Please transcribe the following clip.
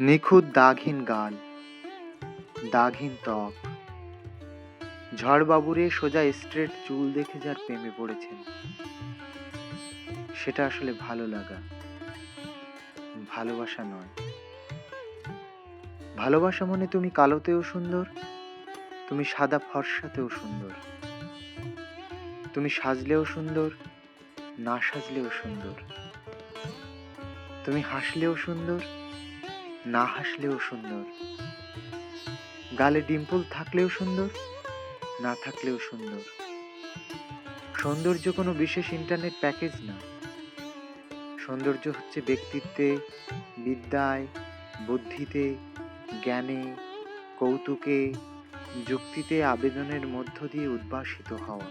নিখুঁত দাগহীন গাল, দাগহীন ত্বক, ঝড়বাবুরে সোজা স্ট্রেট চুল দেখে যার প্রেমে পড়েছেন, সেটা আসলে ভালো লাগা, ভালোবাসা নয়। ভালোবাসা মানে তুমি কালোতেও সুন্দর, তুমি সাদা ফর্সাতেও সুন্দর, তুমি সাজলেও সুন্দর, না সাজলেও সুন্দর, তুমি হাসলেও সুন্দর, না হাসলেও সুন্দর, গালে ডিম্পল থাকলেও সুন্দর, না থাকলেও সুন্দর। সৌন্দর্য কোনো বিশেষ ইন্টারনেট প্যাকেজ না, সৌন্দর্য হচ্ছে ব্যক্তিত্বে, বিদ্যায়, বুদ্ধিতে, জ্ঞানে, কৌতুকে, যুক্তিতে আবেদনের মধ্য দিয়ে উদ্ভাসিত হওয়া।